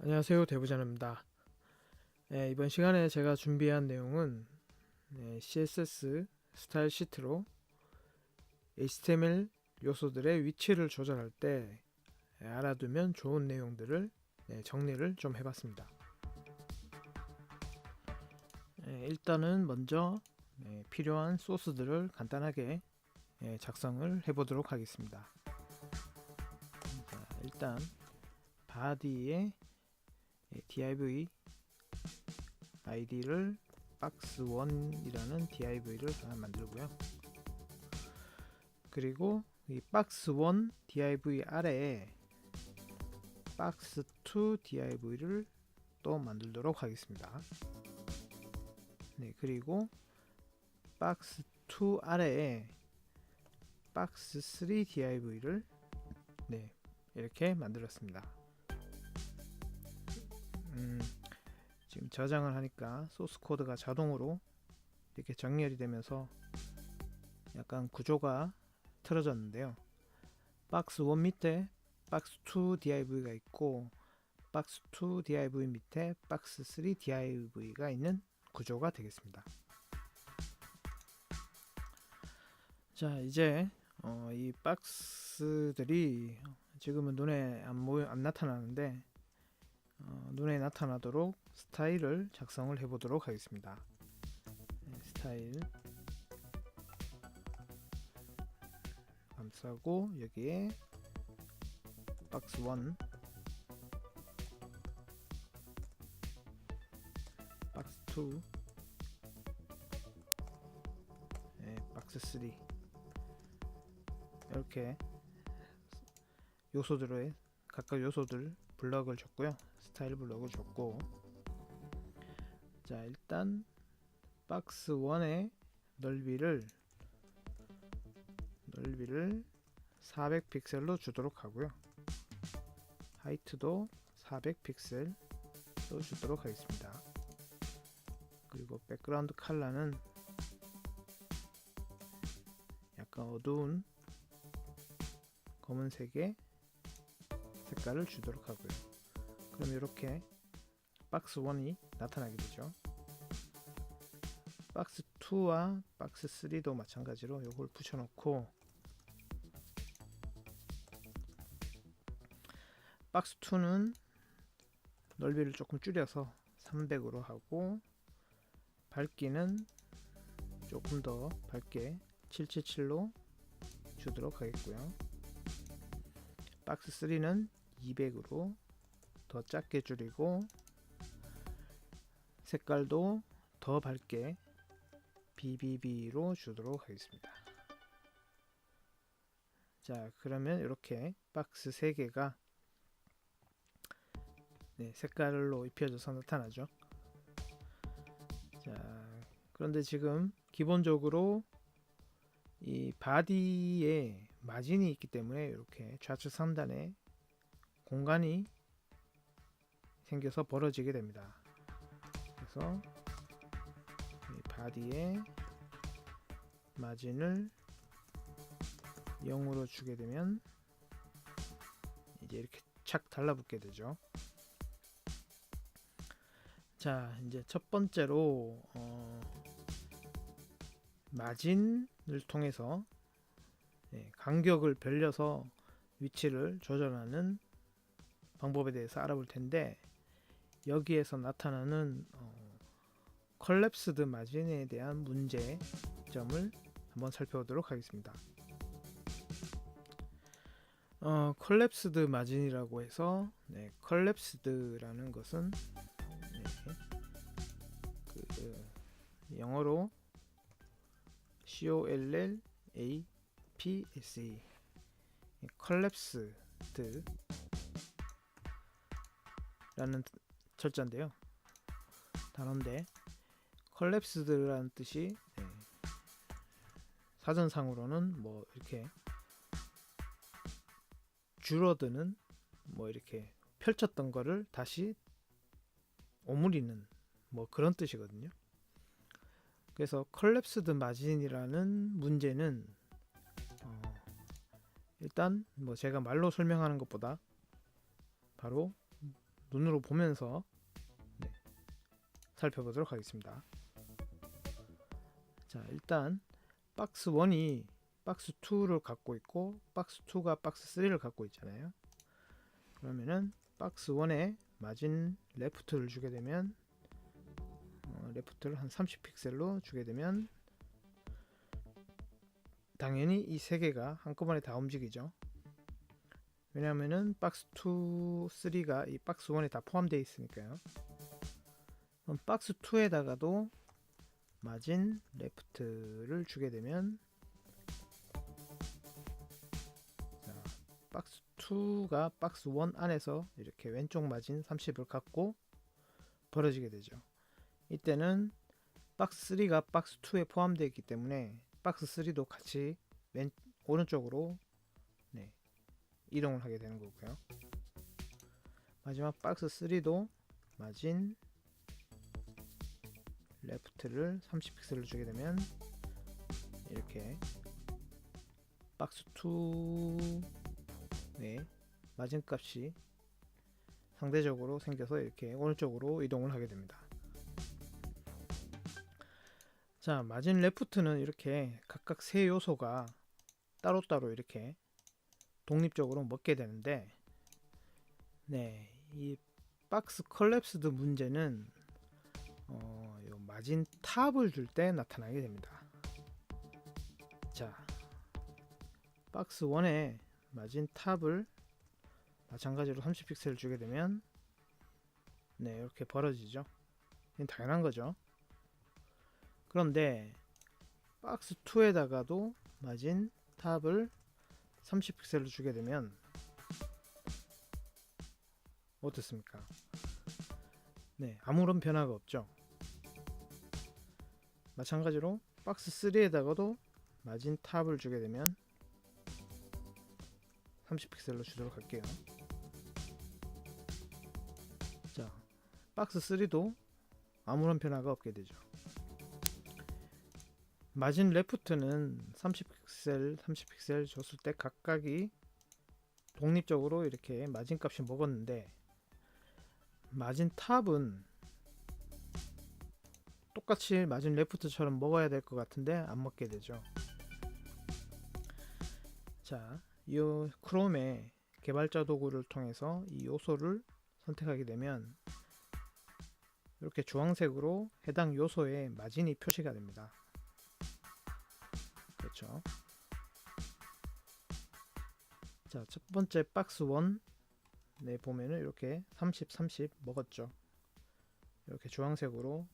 안녕하세요, 대부자입니다. 이번 시간에 제가 준비한 내용은 CSS 스타일 시트로 HTML 요소들의 위치를 조절할 때 알아두면 좋은 내용들을 정리를 좀 해봤습니다. 일단은 먼저 필요한 소스들을 간단하게 작성을 해보도록 하겠습니다. 자, 일단 바디에 div id를 box1이라는 div를 하나 만들고요. 그리고 이 box1 div 아래에 box2 div를 또 만들도록 하겠습니다. 그리고 box2 아래에 box3 div를 이렇게 만들었습니다. 지금 저장을 하니까 소스 코드가 자동으로 이렇게 정렬이 되면서 약간 구조가 틀어졌는데요. 박스 1 밑에 박스 2 div가 있고 박스 2 div 밑에 박스 3 div가 있는 구조가 되겠습니다. 자, 이제 이 박스들이 지금은 눈에 안 나타나는데 눈에 나타나도록 스타일을 작성을 해보도록 하겠습니다. 스타일 감싸고 여기에 박스 1, 박스 2, 박스 3 이렇게 요소들의 각각 요소들 블럭을 줬고요. 스타일 블럭을 줬고, 자, 일단 박스 1의 넓이를 400 픽셀로 주도록 하고요. 하이트도 400 픽셀로 주도록 하겠습니다. 그리고 백그라운드 컬러는 약간 어두운 검은색의 색깔을 주도록 하고요. 그럼 이렇게 박스 1이 나타나게 되죠. 박스 2와 박스 3도 마찬가지로 이걸 붙여놓고, 박스 2는 넓이를 조금 줄여서 300으로 하고, 밝기는 조금 더 밝게 777로 주도록 하겠고요. 박스 3는 200으로 더 작게 줄이고, 색깔도 더 밝게 BBB로 주도록 하겠습니다. 자, 그러면 이렇게 박스 3개가 색깔로 입혀져서 나타나죠. 자, 그런데 지금 기본적으로 이 바디에 마진이 있기 때문에 이렇게 좌측 상단에 공간이 생겨서 벌어지게 됩니다. 그래서 이 바디에 마진을 0으로 주게 되면 이제 이렇게 착 달라붙게 되죠. 자, 이제 첫 번째로 마진을 통해서 간격을 벌려서 위치를 조절하는 방법에 대해서 알아볼 텐데, 여기에서 나타나는 컬랩스드 마진에 대한 문제점을 한번 살펴보도록 하겠습니다. 컬랩스드 마진이라고 해서 컬랩스드라는 것은 영어로 COLLAPSE 컬랩스드 라는 철자인데요. 단어인데, 컬랩스드라는 뜻이 사전상으로는 뭐 이렇게 줄어드는, 뭐 이렇게 펼쳤던 거를 다시 오므리는 뭐 그런 뜻이거든요. 그래서 컬랩스드 마진이라는 문제는 일단 뭐 제가 말로 설명하는 것보다 바로 눈으로 보면서 살펴보도록 하겠습니다. 자, 일단 박스 1이 박스 2를 갖고 있고 박스 2가 박스 3를 갖고 있잖아요. 그러면은 박스 1에 마진 레프트를 주게 되면 레프트를 한 30픽셀로 주게 되면 당연히 이 세 개가 한꺼번에 다 움직이죠. 왜냐하면은 박스 2, 3가 이 박스 1에 다 포함되어 있으니까요. 그럼 박스 2에다가도 마진 레프트를 주게 되면 자, 박스 2가 박스 1 안에서 이렇게 왼쪽 마진 30을 갖고 벌어지게 되죠. 이때는 박스 3가 박스 2에 포함되어 있기 때문에 박스 3도 같이 오른쪽으로 이동을 하게 되는 거고요. 마지막 박스 3도 마진 레프트를 30픽셀을 주게 되면 이렇게 박스 2의 마진 값이 상대적으로 생겨서 이렇게 오른쪽으로 이동을 하게 됩니다. 자, 마진 레프트는 이렇게 각각 세 요소가 따로따로 이렇게 독립적으로 먹게 되는데 이 박스 컬랩스드 문제는 요 마진 탑을 줄 때 나타나게 됩니다. 자, 박스 1에 마진 탑을 마찬가지로 30픽셀 주게 되면 이렇게 벌어지죠. 이건 당연한 거죠. 그런데 박스 2에다가도 마진 탑을 30픽셀로 주게 되면 어떻습니까? 아무런 변화가 없죠. 마찬가지로 박스 3에다가도 마진 탑을 주게 되면 30픽셀로 주도록 할게요. 자, 박스 3도 아무런 변화가 없게 되죠. 마진 레프트는 30픽셀, 30픽셀 줬을 때 각각이 독립적으로 이렇게 마진 값이 먹었는데 마진 탑은 똑같이 마진 레프트처럼 먹어야 될 것 같은데 안 먹게 되죠. 자, 이 크롬의 개발자 도구를 통해서 이 요소를 선택하게 되면 이렇게 주황색으로 해당 요소의 마진이 표시가 됩니다. 그렇죠. 자, 첫 번째 박스 1 보면은 이렇게 30, 30 먹었죠. 이렇게 주황색으로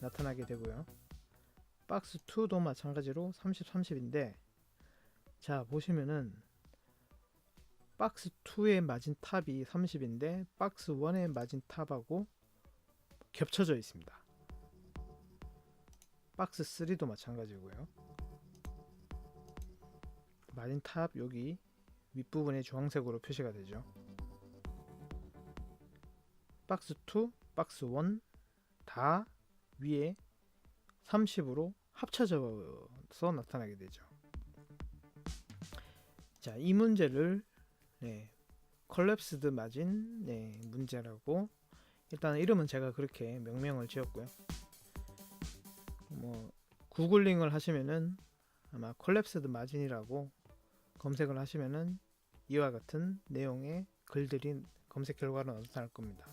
나타나게 되고요. 박스 2도 마찬가지로 30, 30인데 자, 보시면은 박스 2의 마진 탑이 30인데 박스 1의 마진 탑하고 겹쳐져 있습니다. 박스 3도 마찬가지고요. 마진 탑 여기 윗부분에 주황색으로 표시가 되죠. 박스 2, 박스 1 다 위에 30으로 합쳐져서 나타나게 되죠. 자, 이 문제를 컬랩스드 마진 문제라고 일단 이름은 제가 그렇게 명명을 지었고요. 뭐 구글링을 하시면은 아마 컬랩스드 마진이라고 검색을 하시면은 이와 같은 내용의 글들이 검색 결과로 나타날 겁니다.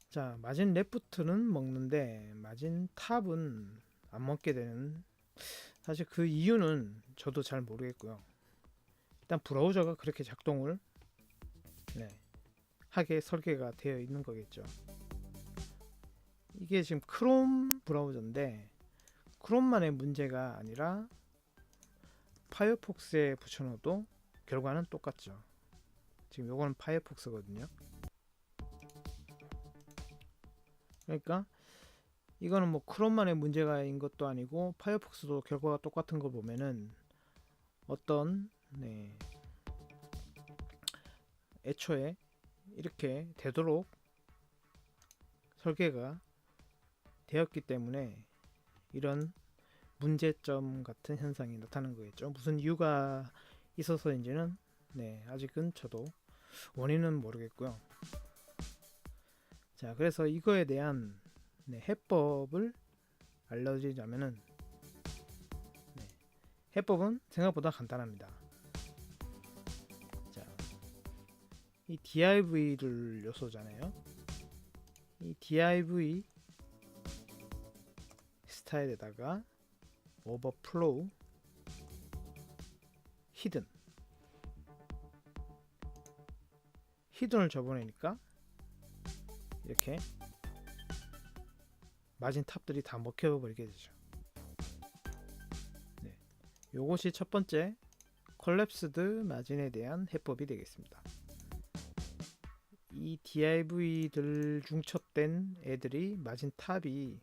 자, 마진 레프트는 먹는데 마진 탑은 안 먹게 되는, 사실 그 이유는 저도 잘 모르겠고요. 일단 브라우저가 그렇게 작동을 하게 설계가 되어 있는 거겠죠. 이게 지금 크롬 브라우저인데 크롬만의 문제가 아니라 파이어폭스에 붙여넣어도 결과는 똑같죠. 지금 요거는 파이어폭스거든요. 그러니까 이거는 뭐 크롬만의 문제가인 것도 아니고 파이어폭스도 결과가 똑같은 거 보면은 어떤 애초에 이렇게 되도록 설계가 되었기 때문에 이런 문제점 같은 현상이 나타나는 거겠죠. 무슨 이유가 있어서인지는 아직은 저도 원인은 모르겠고요. 자, 그래서 이거에 대한 해법을 알려드리자면은, 해법은 생각보다 간단합니다. 자, 이 div를 요소잖아요. 이 div 스타일에다가 overflow 히든을 줘버리니까 이렇게 마진 탑들이 다 먹혀버리게 되죠. 네, 요것이 첫 번째 콜랩스드 마진에 대한 해법이 되겠습니다. 이 div들 중첩된 애들이 마진 탑이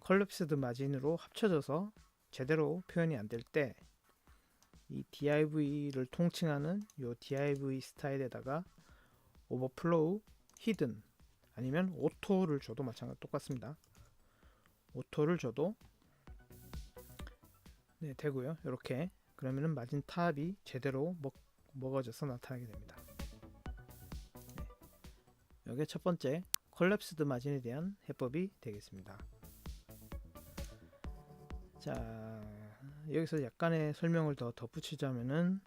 콜랩스드 마진으로 합쳐져서 제대로 표현이 안 될 때 이 div를 통칭하는 요 div 스타일에다가 오버플로우, 히든 아니면 오토를 줘도 마찬가지 똑같습니다. 오토를 줘도 되고요. 이렇게 그러면은 마진 탑이 제대로 먹어져서 나타나게 됩니다. 이게 첫 번째 콜랩스드 마진에 대한 해법이 되겠습니다. 자, 여기서 약간의 설명을 더 덧붙이자면은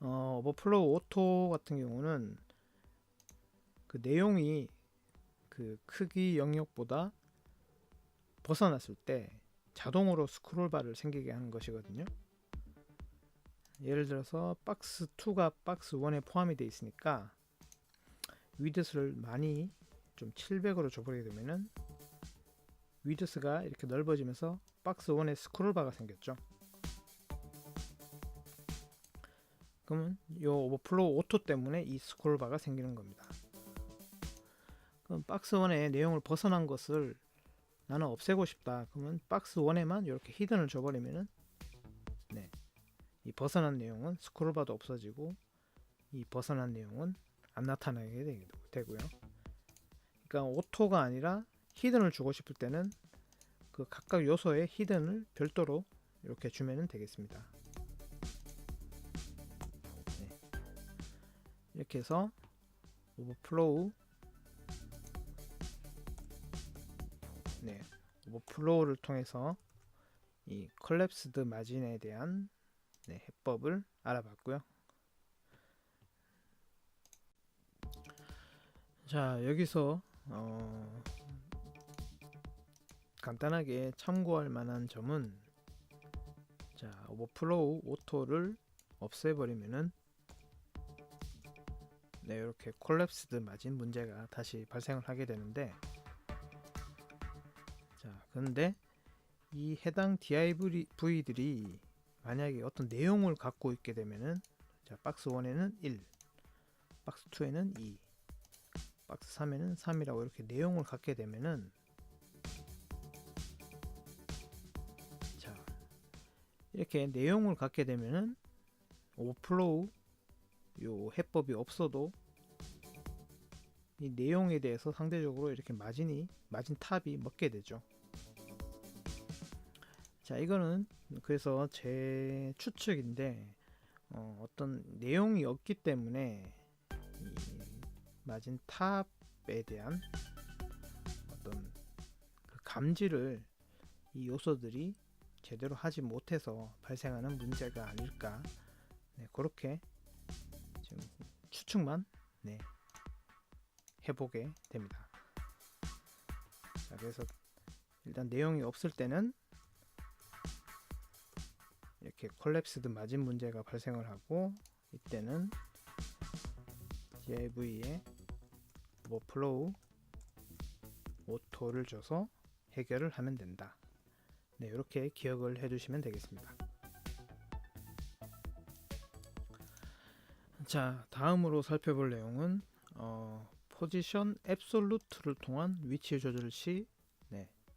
오버플로우 오토 같은 경우는 그 내용이 그 크기 영역보다 벗어났을 때 자동으로 스크롤바를 생기게 하는 것이거든요. 예를 들어서 박스 2가 박스 1에 포함이 되어 있으니까 위드스를 많이 좀 700으로 줘버리게 되면은 위드스가 이렇게 넓어지면서 박스 1에 스크롤바가 생겼죠. 그러면 이 오버플로우 오토 때문에 이 스크롤바가 생기는 겁니다. 그럼 박스 1의 내용을 벗어난 것을 나는 없애고 싶다. 그러면 박스 1에만 이렇게 히든을 줘버리면은 이 벗어난 내용은 스크롤바도 없어지고 이 벗어난 내용은 안 나타나게 되고요. 그러니까 오토가 아니라 히든을 주고 싶을 때는 그 각각 요소의 히든을 별도로 이렇게 주면 되겠습니다. 이렇게 해서 오버플로우를 통해서 이 collapsed 마진에 대한 해법을 알아봤고요. 자, 여기서 간단하게 참고할 만한 점은, 자, 오버플로우 오토를 없애버리면은 이렇게 콜랩스드 마진 문제가 다시 발생을 하게 되는데, 자, 그런데 이 해당 div들이 만약에 어떤 내용을 갖고 있게 되면은, 자, 박스 1에는 1, 박스 2에는 2, 박스 3에는 3이라고 이렇게 내용을 갖게 되면은, 자, 이렇게 내용을 갖게 되면은 오버플로우 요 해법이 없어도 이 내용에 대해서 상대적으로 이렇게 마진 탑이 먹게 되죠. 자, 이거는 그래서 제 추측인데 어떤 내용이 없기 때문에 이 마진 탑에 대한 어떤 그 감지를 이 요소들이 제대로 하지 못해서 발생하는 문제가 아닐까, 그렇게 지금 추측만 해보게 됩니다. 자, 그래서 일단 내용이 없을 때는 이렇게 콜랩스드 마진 문제가 발생을 하고, 이때는 div에 오버플로우 오토를 줘서 해결을 하면 된다. 이렇게 기억을 해두시면 되겠습니다. 자, 다음으로 살펴볼 내용은 포지션 앱솔루트를 통한 위치 조절 시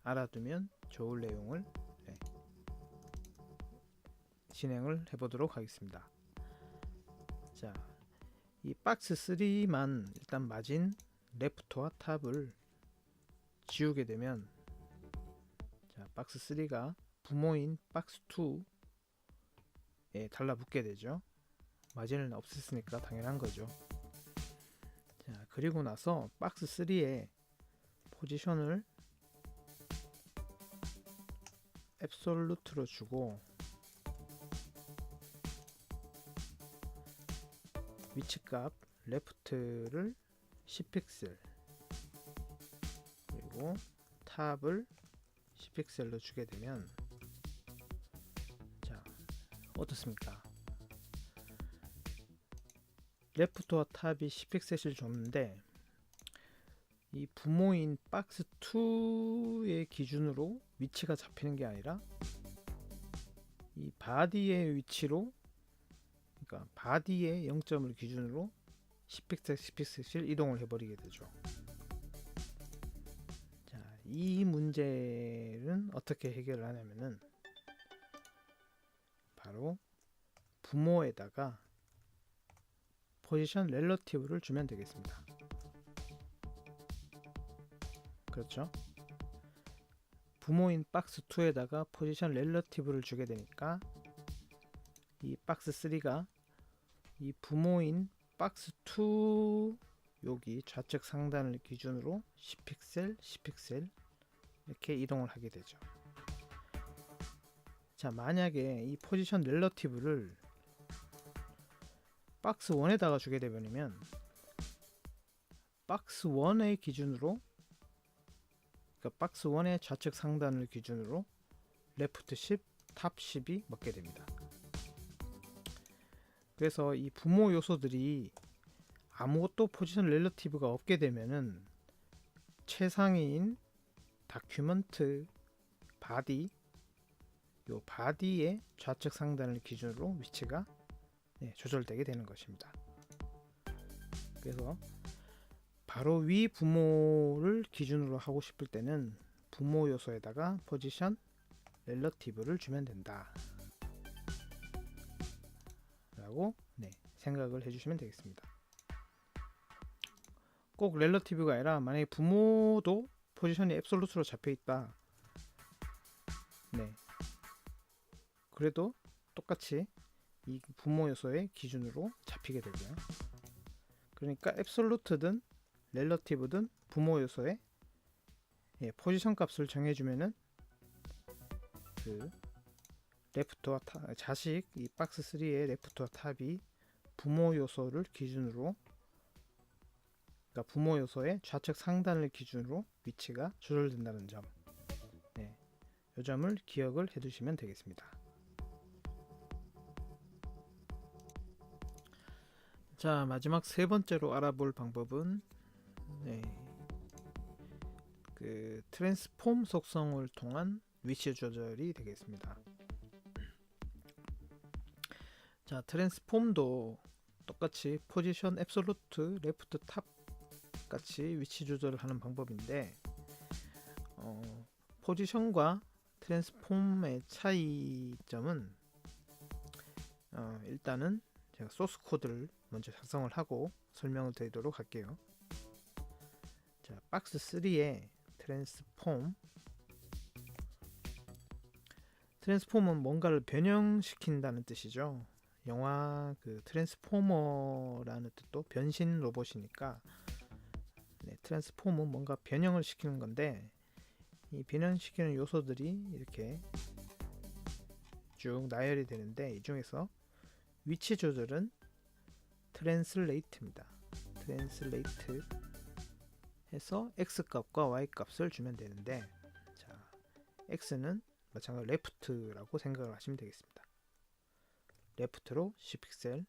알아두면 좋을 내용을 진행을 해보도록 하겠습니다. 자, 이 박스 3만 일단 마진 레프트와 탑을 지우게 되면, 자, 박스 3가 부모인 박스 2에 달라붙게 되죠. 마진을 없앴으니까 당연한 거죠. 자, 그리고 나서 박스 3에 포지션을 앱솔루트로 주고 위치값 레프트를 10픽셀 그리고 탑을 10픽셀로 주게 되면 자, 어떻습니까? 레프트와 탑이 10픽셀을 줬는데 이 부모인 박스 2의 기준으로 위치가 잡히는 게 아니라 이 바디의 위치로, 그러니까 바디의 0점을 기준으로 10픽셀 10픽셀 이동을 해버리게 되죠. 자, 이 문제는 어떻게 해결을 하냐면은 바로 부모에다가 포지션 렐러티브를 주면 되겠습니다. 그렇죠? 부모인 박스 2에다가 포지션 렐러티브를 주게 되니까 이 박스 3가 이 부모인 박스 2 여기 좌측 상단을 기준으로 10픽셀 10픽셀 이렇게 이동을 하게 되죠. 자, 만약에 이 포지션 렐러티브를 박스 1에다가 주게 되면 박스 1의 기준으로, 그러니까 박스 1의 좌측 상단을 기준으로 레프트 10, 탑 10이 먹게 됩니다. 그래서 이 부모 요소들이 아무것도 포지션 렐러티브가 없게 되면은 최상위인 다큐먼트 바디, 요 바디의 좌측 상단을 기준으로 위치가 조절되게 되는 것입니다. 그래서 바로 위 부모를 기준으로 하고 싶을 때는 부모 요소에다가 포지션 렐러티브를 주면 된다 라고 생각을 해주시면 되겠습니다. 꼭 렐러티브가 아니라 만약에 부모도 포지션이 앱솔루트로 잡혀 있다, 그래도 똑같이 이 부모 요소의 기준으로 잡히게 되고요. 그러니까 앱솔루트든 렐러티브든 부모 요소에 포지션 값을 정해주면은 그 레프트와 자식 이 박스 3의 레프트와 탑이 부모 요소를 기준으로, 그러니까 부모 요소의 좌측 상단을 기준으로 위치가 조절된다는 점, 이 점을 기억을 해두시면 되겠습니다. 자, 마지막 세 번째로 알아볼 방법은 그 트랜스폼 속성을 통한 위치 조절이 되겠습니다. 자, 트랜스폼도 똑같이 포지션 앱솔루트 레프트 탑 같이 위치 조절을 하는 방법인데 포지션과 트랜스폼의 차이점은 일단은 제가 소스 코드를 먼저 작성을 하고 설명을 드리도록 할게요. 자, 박스 3의 트랜스폼은 뭔가를 변형시킨다는 뜻이죠. 영화 그 트랜스포머라는 뜻도 변신 로봇이니까 트랜스폼은 뭔가 변형을 시키는 건데, 이 변형시키는 요소들이 이렇게 쭉 나열이 되는데 이 중에서 위치 조절은 트랜슬레이트입니다. 트랜슬레이트 해서 X값과 Y값을 주면 되는데, 자, X는 마찬가지로 레프트라고 생각을 하시면 되겠습니다. 레프트로 10픽셀,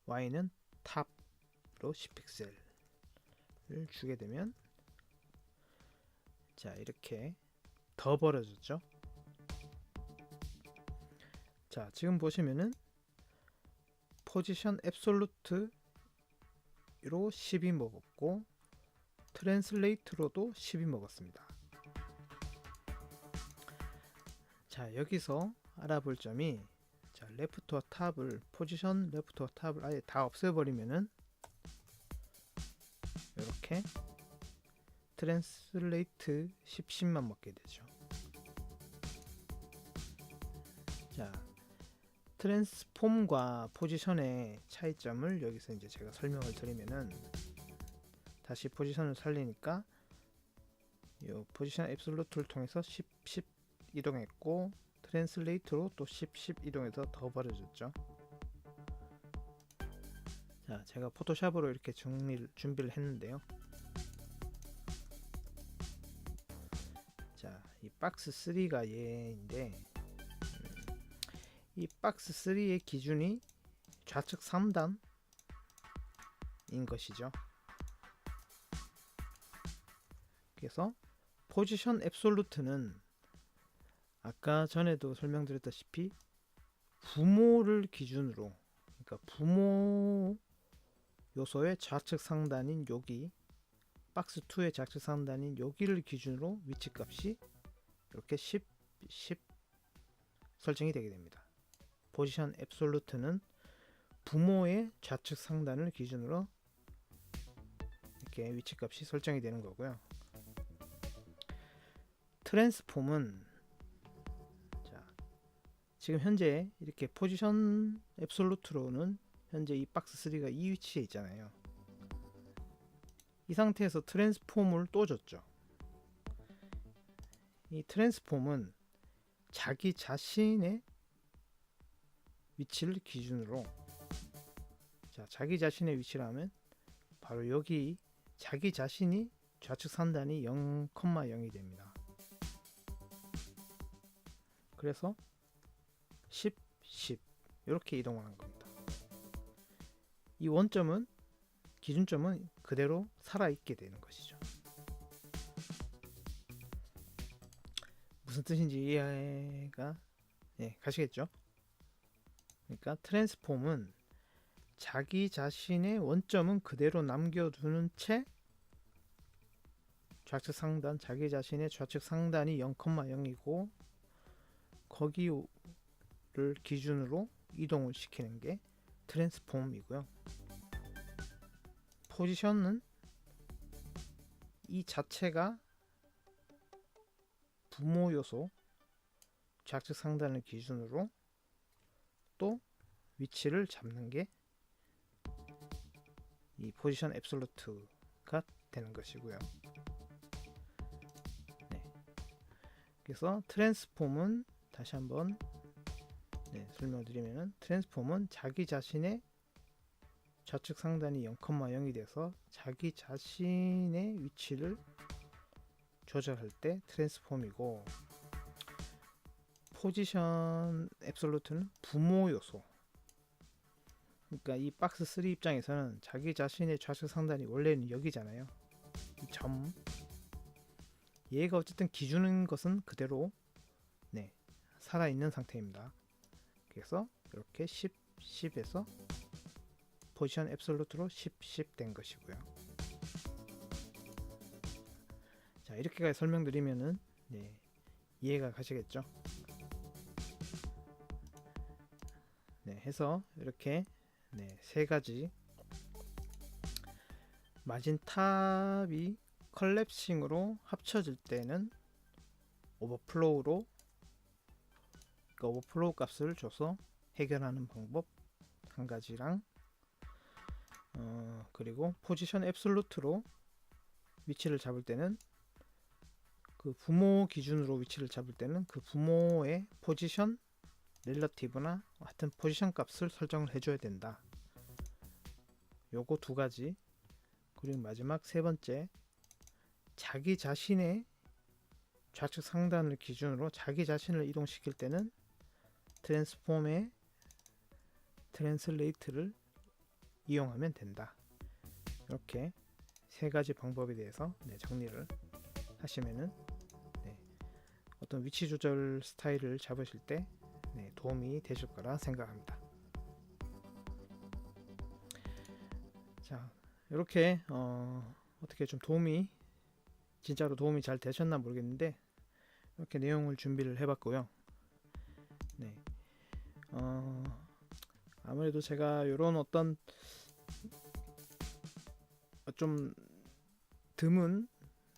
Y는 탑으로 10픽셀을 주게 되면 자, 이렇게 더 벌어졌죠. 자, 지금 보시면은 포지션 앱솔루트로 10이 먹었고 트랜슬레이트로도 10이 먹었습니다. 자, 여기서 알아볼 점이, 자, 레프트와 탑을 포지션 레프트와 탑을 아예 다 없애버리면은 이렇게 트랜슬레이트 10만 먹게 되죠. 자, 트랜스폼과 포지션의 차이점을 여기서 이제 제가 설명을 드리면은, 다시 포지션을 살리니까 이 포지션 앱솔루트를 통해서 10 이동했고, 트랜슬레이트로 또 10 이동해서 더 버려졌죠. 자, 제가 포토샵으로 이렇게 준비를 했는데요. 자, 이 박스 3가 얘인데, 이 박스 3의 기준이 좌측 3단인 것이죠. 그래서 포지션 앱솔루트는 아까 전에도 설명드렸다시피 부모를 기준으로, 그러니까 부모 요소의 좌측 상단인 여기, 박스 2의 좌측 상단인 여기를 기준으로 위치 값이 이렇게 10 설정이 되게 됩니다. 포지션 앱솔루트는 부모의 좌측 상단을 기준으로 이렇게 위치 값이 설정이 되는 거고요. 트랜스폼은, 자, 지금 현재 이렇게 포지션 앱솔루트로는 현재 이 박스 3가 이 위치에 있잖아요. 이 상태에서 트랜스폼을 또 줬죠. 이 트랜스폼은 자기 자신의 위치를 기준으로, 자, 자기 자신의 위치라면 바로 여기 자기 자신이 좌측 상단이 0,0이 됩니다. 그래서 10 이렇게 이동을 한 겁니다. 이 원점은, 기준점은 그대로 살아있게 되는 것이죠. 무슨 뜻인지 이해가 가시겠죠? 그러니까 트랜스폼은 자기 자신의 원점은 그대로 남겨두는 채 좌측 상단, 자기 자신의 좌측 상단이 0,0이고 거기를 기준으로 이동을 시키는 게 트랜스폼이고요. 포지션은 이 자체가 부모 요소 좌측 상단을 기준으로 또 위치를 잡는 게 이 포지션 앱솔루트가 되는 것이고요. 네. 그래서 트랜스폼은 다시 한번 설명드리면, 트랜스폼은 자기 자신의 좌측 상단이 0,0이 돼서 자기 자신의 위치를 조절할 때 트랜스폼이고, 포지션 앱솔루트는 부모 요소, 그러니까 이 박스 3 입장에서는 자기 자신의 좌측 상단이 원래는 여기잖아요. 이 점, 얘가 어쨌든 기준인 것은 그대로 살아있는 상태입니다. 그래서 이렇게 10에서 포지션 앱솔루트로 10 된 것이고요. 자, 이렇게까지 설명드리면은 이해가 가시겠죠? 해서 이렇게 세 가지, 마진 탑이 컬랩싱으로 합쳐질 때는 오버플로우로, 그러니까 오버플로우 값을 줘서 해결하는 방법 한 가지랑, 그리고 포지션 앱솔루트로 위치를 잡을 때는, 그 부모 기준으로 위치를 잡을 때는 그 부모의 포지션 릴러티브나 하여튼 포지션 값을 설정을 해줘야 된다. 요거 두 가지. 그리고 마지막 세 번째, 자기 자신의 좌측 상단을 기준으로 자기 자신을 이동시킬 때는 트랜스폼의 트랜슬레이트를 이용하면 된다. 이렇게 세 가지 방법에 대해서 정리를 하시면은 어떤 위치 조절 스타일을 잡으실 때 도움이 되실 거라 생각합니다. 자, 이렇게 어떻게 좀 진짜로 도움이 잘 되셨나 모르겠는데, 이렇게 내용을 준비를 해봤고요. 아무래도 제가 이런 어떤 좀 드문,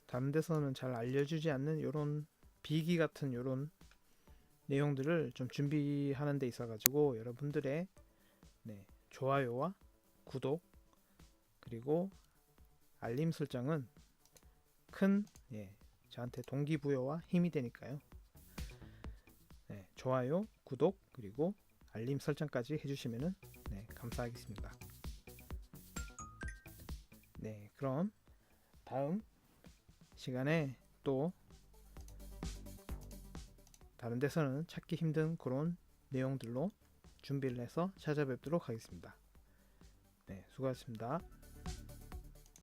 다른 데서는 잘 알려주지 않는 이런 비기 같은 이런 내용들을 좀 준비하는 데 있어 가지고 여러분들의 좋아요와 구독 그리고 알림 설정은 큰 저한테 동기부여와 힘이 되니까요. 좋아요, 구독 그리고 알림 설정까지 해주시면 감사하겠습니다. 그럼 다음 시간에 또 다른 데서는 찾기 힘든 그런 내용들로 준비를 해서 찾아뵙도록 하겠습니다. 수고하셨습니다.